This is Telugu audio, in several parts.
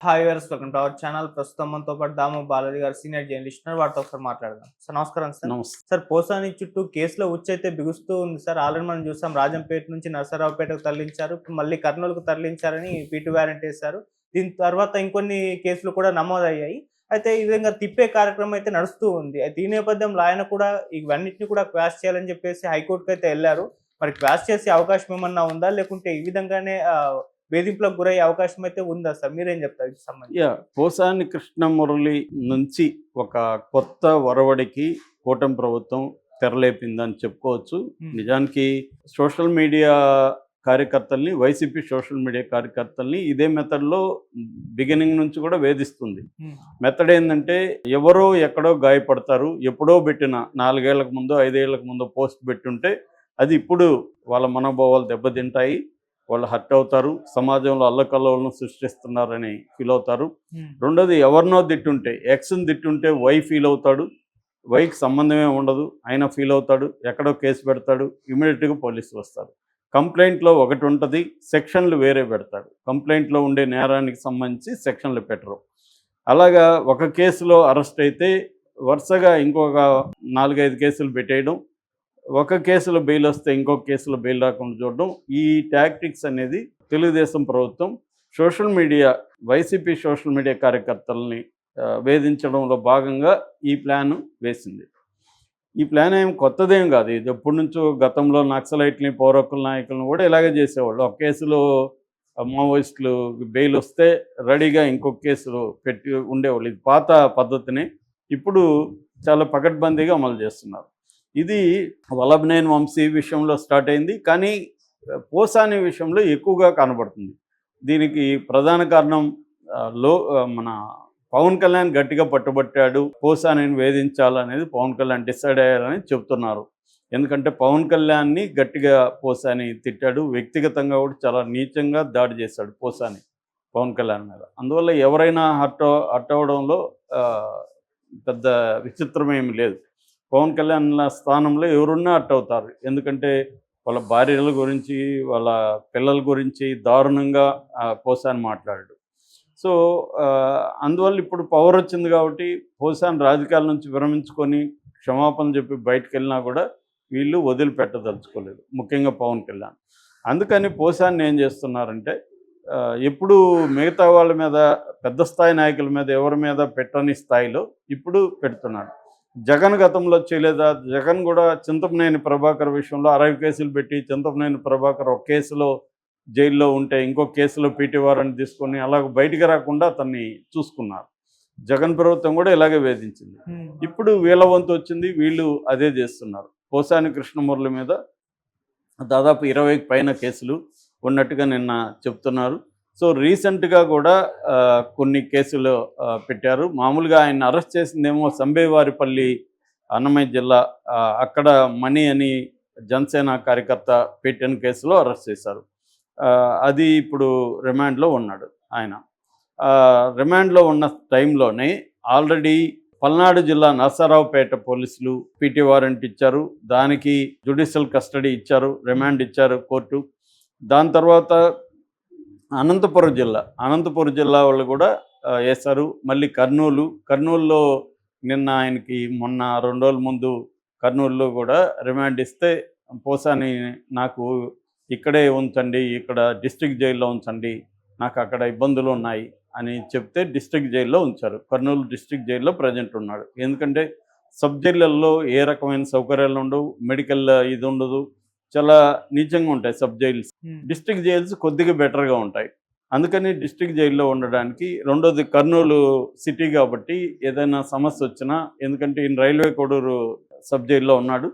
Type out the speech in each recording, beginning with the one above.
Hi viewers, welcome to our channel. ప్రస్తుతం మనతో పాటు దాము బాలాజీ గారు సీనియర్ జర్నలిస్ట్ ఉన్నారు. వారితో ఒకసారి మాట్లాడదాం. సార్ నమస్కారం సార్. నమస్తే. సార్ పోసాని చుట్టూ కేసులో ఉచ్చైతే బిగుస్తూ ఉంది సార్. ఆల్రెడీ మనం చూసాం, రాజంపేట నుంచి నరసరావుపేటకు తరలించారు. ఇప్పుడు మళ్ళీ కర్నూలుకు తరలించారని పీటీ వారెంట్ వేశారు. దీని తర్వాత ఇంకొన్ని కేసులు కూడా నమోదయ్యాయి. అయితే ఈ విధంగా తిప్పే కార్యక్రమం అయితే నడుస్తూ ఉంది. అయితే ఈ నేపథ్యంలో ఆయన కూడా ఇవన్నిటిని కూడా క్వాష్ చేయాలని చెప్పేసి హైకోర్టుకు అయితే వెళ్లారు. మరి క్వాష్ చేసే అవకాశం ఏమన్నా ఉందా, లేకుంటే ఈ విధంగానే వేధింపులకు గురయ్యే అవకాశం అయితే ఉందా సార్? మీరేం చెప్తారు ఇది సంబంధించి? పోసాని కృష్ణమురళి నుంచి ఒక కొత్త ఒరవడికి కూటమి ప్రభుత్వం తెరలేపిందని చెప్పుకోవచ్చు. నిజానికి సోషల్ మీడియా కార్యకర్తల్ని, వైసీపీ సోషల్ మీడియా కార్యకర్తల్ని ఇదే మెథడ్లో బిగినింగ్ నుంచి కూడా వేధిస్తుంది. మెథడ్ ఏంటంటే, ఎవరో ఎక్కడో గాయపడతారు, ఎప్పుడో పెట్టిన 4 ఏళ్లకు ముందో 5 ఏళ్లకు ముందో పోస్ట్ పెట్టుంటే అది ఇప్పుడు వాళ్ళ మనోభావాలు దెబ్బతింటాయి, వాళ్ళు హర్ట్ అవుతారు, సమాజంలో అల్లకల్లోలను సృష్టిస్తున్నారని ఫీల్ అవుతారు. రెండోది, ఎవరినో తిట్టుంటే, ఎక్స్ని తిట్టుంటే వై ఫీల్ అవుతాడు, వైకి సంబంధమే ఉండదు, ఆయన ఫీల్ అవుతాడు, ఎక్కడో కేసు పెడతాడు, ఇమీడియట్గా పోలీసులు వస్తారు. కంప్లైంట్లో ఒకటి ఉంటుంది, సెక్షన్లు వేరే పెడతాడు. కంప్లైంట్లో ఉండే నేరానికి సంబంధించి సెక్షన్లు పెట్టరు. అలాగా ఒక కేసులో అరెస్ట్ అయితే వరుసగా ఇంకొక 4-5 కేసులు పెట్టేయడం, ఒక కేసులో బెయిల్ వస్తే ఇంకొక కేసులో బెయిల్ రాకుండా చూడడం, ఈ టాక్టిక్స్ అనేది తెలుగుదేశం ప్రభుత్వం social media, YCP social media కార్యకర్తలని వేధించడంలో భాగంగా ఈ ప్లాన్ వేసింది. ఈ ప్లాన్ ఏం కొత్తదేం కాదు, ఇది ఎప్పటి నుంచో గతంలో నక్సలైట్ని, పౌరకుల నాయకులను కూడా ఇలాగే చేసేవాళ్ళు. ఒక కేసులో మావోయిస్టులు బెయిల్ వస్తే రెడీగా ఇంకొక కేసులు పెట్టి ఉండేవాళ్ళు. ఇది పాత పద్ధతిని ఇప్పుడు చాలా పకడ్బందీగా అమలు చేస్తున్నారు. ఇది వల్లభనేని వంశీ విషయంలో స్టార్ట్ అయింది, కానీ పోసాని విషయంలో ఎక్కువగా కనబడుతుంది. దీనికి ప్రధాన కారణం మన పవన్ కళ్యాణ్ గట్టిగా పట్టుబట్టాడు, పోసానిని వేధించాలనేది పవన్ కళ్యాణ్ డిసైడ్ అయ్యారని చెప్తున్నారు. ఎందుకంటే పవన్ కళ్యాణ్ని గట్టిగా పోసాని తిట్టాడు, వ్యక్తిగతంగా కూడా చాలా నీచంగా దాడి చేశాడు పోసాని పవన్ కళ్యాణ్ మీద. అందువల్ల ఎవరైనా హర్ట్ అవ్వడంలో పెద్ద విచిత్రమేమి లేదు. పవన్ కళ్యాణ్ స్థానంలో ఎవరున్నా హర్ట్ అవుతారు. ఎందుకంటే వాళ్ళ భార్యల గురించి, వాళ్ళ పిల్లల గురించి దారుణంగా పోసాని మాట్లాడాడు. సో అందువల్ల ఇప్పుడు పవర్ వచ్చింది కాబట్టి పోసాని రాజకీయాల నుంచి విరమించుకొని క్షమాపణ చెప్పి బయటకు వెళ్ళినా కూడా వీళ్ళు వదిలిపెట్టదలుచుకోలేదు, ముఖ్యంగా పవన్ కళ్యాణ్. అందుకని పోసాన్ని ఏం చేస్తున్నారంటే, ఎప్పుడు మిగతా వాళ్ళ మీద, పెద్ద స్థాయి నాయకుల మీద ఎవరి మీద పెట్టని స్థాయిలో ఇప్పుడు పెడుతున్నాడు. జగన్ గతంలో చేయలేదా? జగన్ కూడా చింతమనేని ప్రభాకర్ విషయంలో 60 కేసులు పెట్టి, చింతమనేని ప్రభాకర్ ఒక కేసులో జైల్లో ఉంటే ఇంకొక కేసులో పీటీ వారెంట్ తీసుకొని అలాగ బయటికి రాకుండా అతన్ని చూసుకున్నారు. జగన్ ప్రభుత్వం కూడా ఇలాగే వేధించింది. ఇప్పుడు వీళ్ళ వంతు వచ్చింది, వీళ్ళు అదే చేస్తున్నారు. పోసాని కృష్ణమురళి మీద దాదాపు 20కి పైన కేసులు ఉన్నట్టుగా నిన్న చెప్తున్నారు. సో రీసెంట్గా కూడా కొన్ని కేసులు పెట్టారు. మామూలుగా ఆయన అరెస్ట్ చేసిందేమో సంబేవారిపల్లి, అన్నమయ్య జిల్లా, అక్కడ మణి అని జనసేన కార్యకర్త పెట్టిన కేసులో అరెస్ట్ చేశారు. అది ఇప్పుడు రిమాండ్లో ఉన్నాడు ఆయన. రిమాండ్లో ఉన్న టైంలోనే ఆల్రెడీ పల్నాడు జిల్లా నరసరావుపేట పోలీసులు పీటీ వారెంట్ ఇచ్చారు, దానికి జ్యుడిషియల్ కస్టడీ ఇచ్చారు, రిమాండ్ ఇచ్చారు కోర్టు. దాని తర్వాత అనంతపురం జిల్లా వాళ్ళు కూడా వేశారు. మళ్ళీ కర్నూలులో నిన్న ఆయనకి మొన్న 2 రోజుల ముందు కర్నూలులో కూడా రిమాండ్ ఇస్తే, పోసాని నాకు ఇక్కడే ఉంచండి, ఇక్కడ డిస్ట్రిక్ట్ జైల్లో ఉంచండి, నాకు అక్కడ ఇబ్బందులు ఉన్నాయి అని చెప్తే డిస్ట్రిక్ట్ జైల్లో ఉంచారు. కర్నూలు డిస్ట్రిక్ట్ జైల్లో ప్రజెంట్ ఉన్నాడు. ఎందుకంటే సబ్ జైళ్ళల్లో ఏ రకమైన సౌకర్యాలు ఉండవు, మెడికల్ ఇది ఉండదు, చాలా నీచంగా ఉంటాయి సబ్ జైల్స్. డిస్ట్రిక్ట్ జైల్స్ కొద్దిగా బెటర్గా ఉంటాయి. అందుకని డిస్ట్రిక్ట్ జైల్లో ఉండడానికి. రెండోది, కర్నూలు సిటీ కాబట్టి ఏదైనా సమస్య వచ్చినా, ఎందుకంటే ఈయన రైల్వే కోడూరు సబ్ జైల్లో ఉన్నాడు,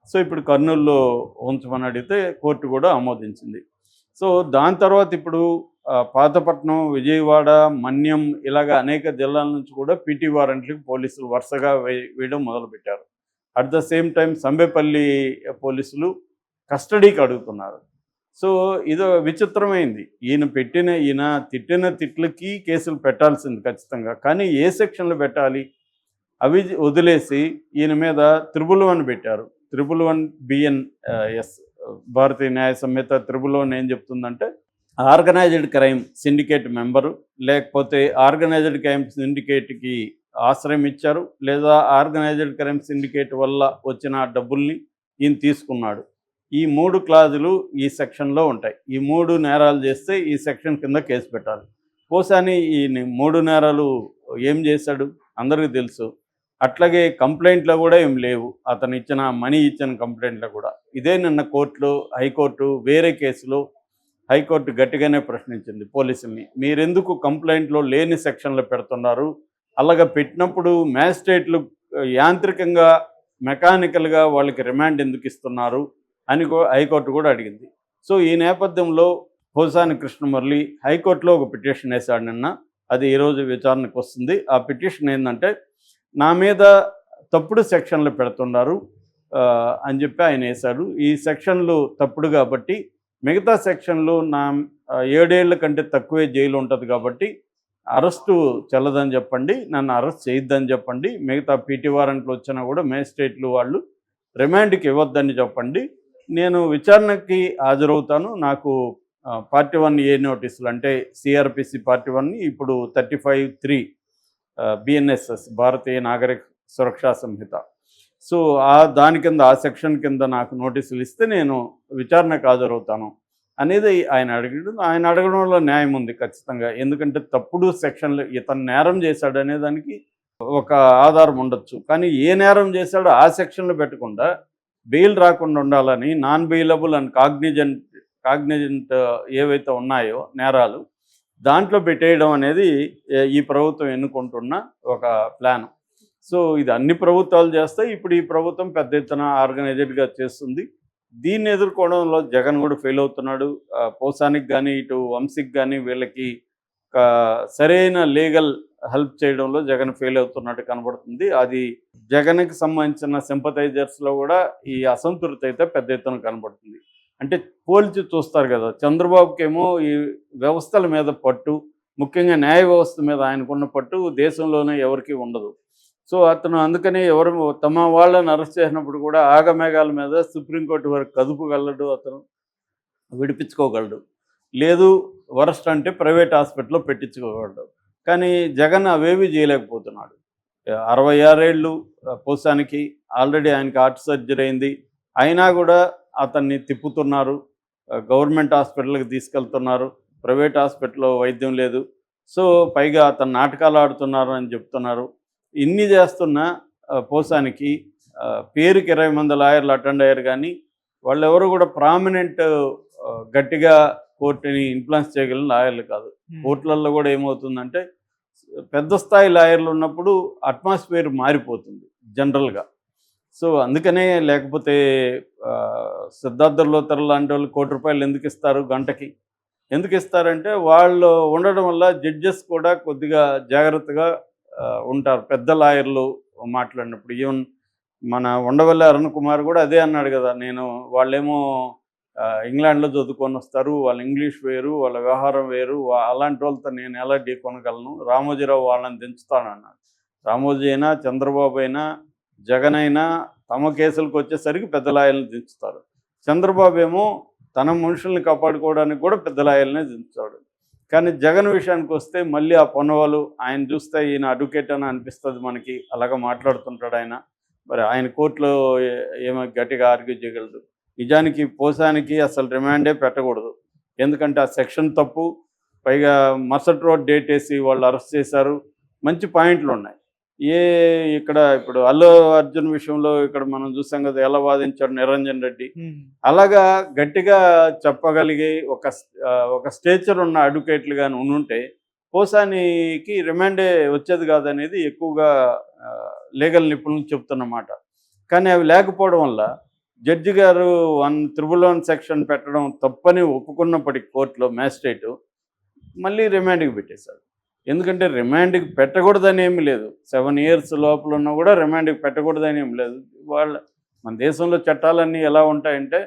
సో ఇప్పుడు కర్నూలులో ఉంచమని అడిగితే కోర్టు కూడా ఆమోదించింది. సో దాని తర్వాత ఇప్పుడు పాతపట్నం, విజయవాడ, మన్యం ఇలాగ అనేక జిల్లాల నుంచి కూడా పీటీ వారెంట్లకు పోలీసులు వరుసగా వేయడం మొదలుపెట్టారు. At the same time Sambepalli పోలీసులు కస్టడీకి అడుగుతున్నారు. సో ఇదో విచిత్రమైంది. ఈయన తిట్టిన తిట్లకి కేసులు పెట్టాల్సింది ఖచ్చితంగా, కానీ ఏ సెక్షన్లు పెట్టాలి అవి వదిలేసి ఈయన మీద 111 పెట్టారు. 111 BNS భారతీయ న్యాయ సంహిత 111 ఏం చెప్తుందంటే, ఆర్గనైజ్డ్ క్రైమ్ సిండికేట్ మెంబరు, లేకపోతే ఆర్గనైజ్డ్ క్రైమ్ సిండికేట్కి ఆశ్రయం ఇచ్చారు, లేదా ఆర్గనైజ్డ్ క్రైమ్ సిండికేట్ వల్ల వచ్చిన డబ్బుల్ని ఈయన తీసుకున్నాడు. ఈ 3 క్లాజులు ఈ సెక్షన్లో ఉంటాయి. ఈ 3 నేరాలు చేస్తే ఈ సెక్షన్ కింద కేసు పెట్టాలి. పోసాని ఈ 3 నేరాలు ఏం చేశాడు అందరికీ తెలుసు. అట్లాగే కంప్లైంట్లో కూడా ఏం లేవు, అతను ఇచ్చిన మనీ ఇచ్చిన కంప్లైంట్లో కూడా. ఇదే నిన్న కోర్టులో, హైకోర్టు వేరే కేసులో హైకోర్టు గట్టిగానే ప్రశ్నించింది పోలీసుల్ని. మీరెందుకు కంప్లైంట్లో లేని సెక్షన్లు పెడుతున్నారు? అలాగ పెట్టినప్పుడు మ్యాజిస్ట్రేట్లు యాంత్రికంగా, మెకానికల్గా వాళ్ళకి రిమాండ్ ఎందుకు ఇస్తున్నారు అని హైకోర్టు కూడా అడిగింది. సో ఈ నేపథ్యంలో పోసాని కృష్ణమురళి హైకోర్టులో ఒక పిటిషన్ వేశాడు నిన్న. అది ఈరోజు విచారణకు వస్తుంది. ఆ పిటిషన్ ఏంటంటే, నా మీద తప్పుడు సెక్షన్లు పెడుతున్నారు అని చెప్పి ఆయన వేశాడు. ఈ సెక్షన్లు తప్పుడు కాబట్టి మిగతా సెక్షన్లు 7 ఏళ్ల కంటే తక్కువే జైలు ఉంటుంది కాబట్టి అరెస్టు చెల్లదని చెప్పండి, నన్ను అరెస్ట్ చేయొద్దని చెప్పండి, మిగతా పీటీ వారెంట్లు వచ్చినా కూడా మేజిస్ట్రేట్లు వాళ్ళు రిమాండ్కి ఇవ్వద్దని చెప్పండి, నేను విచారణకి హాజరవుతాను. నాకు పార్టీ 1A నోటీసులు అంటే సిఆర్పిసి పార్టీ 1 ఇప్పుడు 35(3) BNSS భారతీయ నాగరిక సురక్షా సంహిత. సో దాని కింద, ఆ సెక్షన్ కింద నాకు నోటీసులు ఇస్తే నేను విచారణకు హాజరవుతాను అనేది ఆయన అడిగాడు. ఆయన అడగడంలో న్యాయం ఉంది ఖచ్చితంగా. ఎందుకంటే తప్పుడు సెక్షన్లు, ఇతను నేరం చేశాడు అనే దానికి ఒక ఆధారం ఉండొచ్చు. కానీ ఏ నేరం చేశాడో ఆ సెక్షన్లు పెట్టకుండా బెయిల్ రాకుండా ఉండాలని నాన్ బెయిలబుల్ అండ్ కాగ్నిజెంట్ ఏవైతే ఉన్నాయో నేరాలు, దాంట్లో పెట్టేయడం అనేది ఈ ప్రభుత్వం ఎన్నుకుంటున్న ఒక ప్లాన్. సో ఇది అన్ని ప్రభుత్వాలు చేస్తాయి. ఇప్పుడు ఈ ప్రభుత్వం పెద్ద ఎత్తున ఆర్గనైజ్డ్గా చేస్తుంది. దీన్ని ఎదుర్కోవడంలో జగన్ కూడా ఫెయిల్ అవుతున్నాడు. పోసానికి కానీ, ఇటు వంశీకి కానీ వీళ్ళకి సరైన లీగల్ హెల్ప్ చేయడంలో జగన్ ఫెయిల్ అవుతున్నట్టు కనబడుతుంది. అది జగన్కి సంబంధించిన సింపథైజర్స్లో కూడా ఈ అసంతృప్తి అయితే పెద్ద ఎత్తున కనబడుతుంది. అంటే పోల్చి చూస్తారు కదా, చంద్రబాబుకేమో ఈ వ్యవస్థల మీద పట్టు, ముఖ్యంగా న్యాయ వ్యవస్థ మీద ఆయనకున్న పట్టు దేశంలోనే ఎవరికీ ఉండదు. సో అతను అందుకని ఎవరు తమ వాళ్ళని అరెస్ట్ చేసినప్పుడు కూడా ఆగమేఘాల మీద సుప్రీంకోర్టు వరకు కదుపుగలడు, అతను విడిపించుకోగలడు. లేదు వరస్ట్ అంటే ప్రైవేట్ హాస్పిటల్లో పెట్టించుకోగలడు. కానీ జగన్ అవేవి చేయలేకపోతున్నాడు. 66 ఏళ్ళు పోసానికి, ఆల్రెడీ ఆయనకి హార్ట్ సర్జరీ అయింది. అయినా కూడా అతన్ని తిప్పుతున్నారు, గవర్నమెంట్ హాస్పిటల్కి తీసుకెళ్తున్నారు, ప్రైవేట్ హాస్పిటల్లో వైద్యం లేదు. సో పైగా అతను నాటకాలు ఆడుతున్నారు అని చెప్తున్నారు. ఇన్ని చేస్తున్న పోసానికి పేరుకి 20 మంది లాయర్లు అటెండ్ అయ్యారు, కానీ వాళ్ళెవరు కూడా ప్రామినెంట్ గట్టిగా కోర్టుని ఇన్ఫ్లుయెన్స్ చేయగలిగిన లాయర్లు కాదు. కోర్టులలో కూడా ఏమవుతుందంటే, పెద్ద స్థాయి లాయర్లు ఉన్నప్పుడు అట్మాస్ఫియర్ మారిపోతుంది జనరల్గా. సో అందుకనే, లేకపోతే సిద్ధార్థ లోతర్ లాంటి వాళ్ళు ₹1 కోటి ఎందుకు ఇస్తారు గంటకి? ఎందుకు ఇస్తారంటే వాళ్ళు ఉండడం వల్ల జడ్జెస్ కూడా కొద్దిగా జాగ్రత్తగా ఉంటారు పెద్ద లాయర్లు మాట్లాడినప్పుడు. ఈవెన్ మన ఉండవల్లి అరుణ్ కుమార్ కూడా అదే అన్నాడు కదా, నేను వాళ్ళేమో ఇంగ్లాండ్లో చదువుకొని వస్తారు, వాళ్ళ ఇంగ్లీష్ వేరు, వాళ్ళ వ్యవహారం వేరు, అలాంటి వాళ్ళతో నేను ఎలా ఢీకొనగలను, రామోజీరావు వాళ్ళని దించుతానన్నాడు. రామోజీ అయినా, చంద్రబాబు అయినా, జగన్ అయినా తమ కేసులకు వచ్చేసరికి పెద్ద లాయర్లను దించుతారు. చంద్రబాబు ఏమో తన మనుషుల్ని కాపాడుకోవడానికి కూడా పెద్ద లాయర్లనే దించుతాడు. కానీ జగన్ విషయానికి వస్తే మళ్ళీ ఆ పొన్నవాళ్ళు, ఆయన చూస్తే ఈయన అడ్వకేట్ అని అనిపిస్తుంది మనకి, అలాగా మాట్లాడుతుంటాడు ఆయన. మరి ఆయన కోర్టులో ఏమో గట్టిగా ఆర్గ్యూ చేయగలదు. నిజానికి పోసానికి అసలు రిమాండే పెట్టకూడదు, ఎందుకంటే ఆ సెక్షన్ తప్పు. పైగా మరుసటి రోజు డేట్ వేసి వాళ్ళు అరెస్ట్ చేశారు. మంచి పాయింట్లు ఉన్నాయి. ఇక్కడ ఇప్పుడు అల్లు అర్జున్ విషయంలో ఇక్కడ మనం చూసాం కదా, ఎలా వాదించాడు నిరంజన్ రెడ్డి. అలాగా గట్టిగా చెప్పగలిగే ఒక స్టేచర్ ఉన్న అడ్వకేట్లు కానీ ఉంటే పోసానికి రిమాండే వచ్చేది కాదనేది ఎక్కువగా లీగల్ నిపుణులు చెప్తున్నమాట. కానీ అవి లేకపోవడం వల్ల జడ్జి గారు 111 సెక్షన్ పెట్టడం తప్పని ఒప్పుకున్నప్పటికీ కోర్టులో మ్యాజిస్ట్రేటు మళ్ళీ రిమాండ్కి పెట్టేశాడు. ఎందుకంటే రిమాండ్కి పెట్టకూడదని ఏమి లేదు, 7 years లోపల ఉన్నా కూడా రిమాండ్కి పెట్టకూడదని ఏమి లేదు. మన దేశంలో చట్టాలన్నీ ఎలా ఉంటాయంటే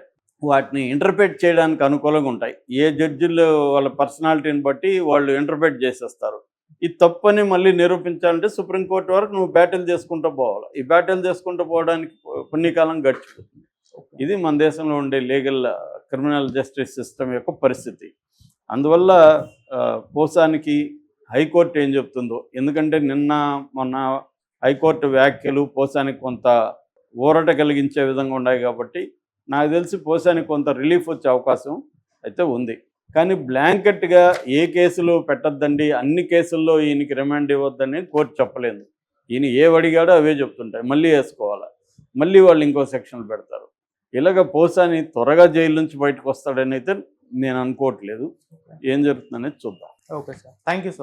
వాటిని ఇంటర్ప్రెట్ చేయడానికి అనుకూలంగా ఉంటాయి. ఏ జడ్జిలు వాళ్ళ పర్సనాలిటీని బట్టి వాళ్ళు ఇంటర్ప్రెట్ చేసేస్తారు. ఇది తప్పని మళ్ళీ నిరూపించాలంటే సుప్రీంకోర్టు వరకు నువ్వు బ్యాటిల్ చేసుకుంటూ పోవాలి. ఈ బ్యాటిల్ చేసుకుంటూ పోవడానికి కొన్ని కాలం గడిచిపోతుంది. ఇది మన దేశంలో ఉండే లీగల్ క్రిమినల్ జస్టిస్ సిస్టమ్ యొక్క పరిస్థితి. అందువల్ల పోసానికి హైకోర్టు ఏం చెప్తుందో, ఎందుకంటే నిన్న మొన్న హైకోర్టు వ్యాఖ్యలు పోసానికి కొంత ఊరట కలిగించే విధంగా ఉన్నాయి కాబట్టి నాకు తెలిసి పోసానికి కొంత రిలీఫ్ వచ్చే అవకాశం అయితే ఉంది. కానీ బ్లాంకెట్గా ఏ కేసులు పెట్టద్దండి, అన్ని కేసుల్లో ఈయనకి రిమాండ్ ఇవ్వద్దని కోర్టు చెప్పలేదు. ఈయన ఏవడిగాడో అవే చెప్తుంటాయి, మళ్ళీ వేసుకోవాలి, మళ్ళీ వాళ్ళు ఇంకో సెక్షన్లు పెడతారు. ఇలాగ పోసాని త్వరగా జైలు నుంచి బయటకు వస్తాడని అయితే నేను అనుకోవట్లేదు. ఏం జరుగుతుందనేది చూద్దాం. Okay sir, thank you so much.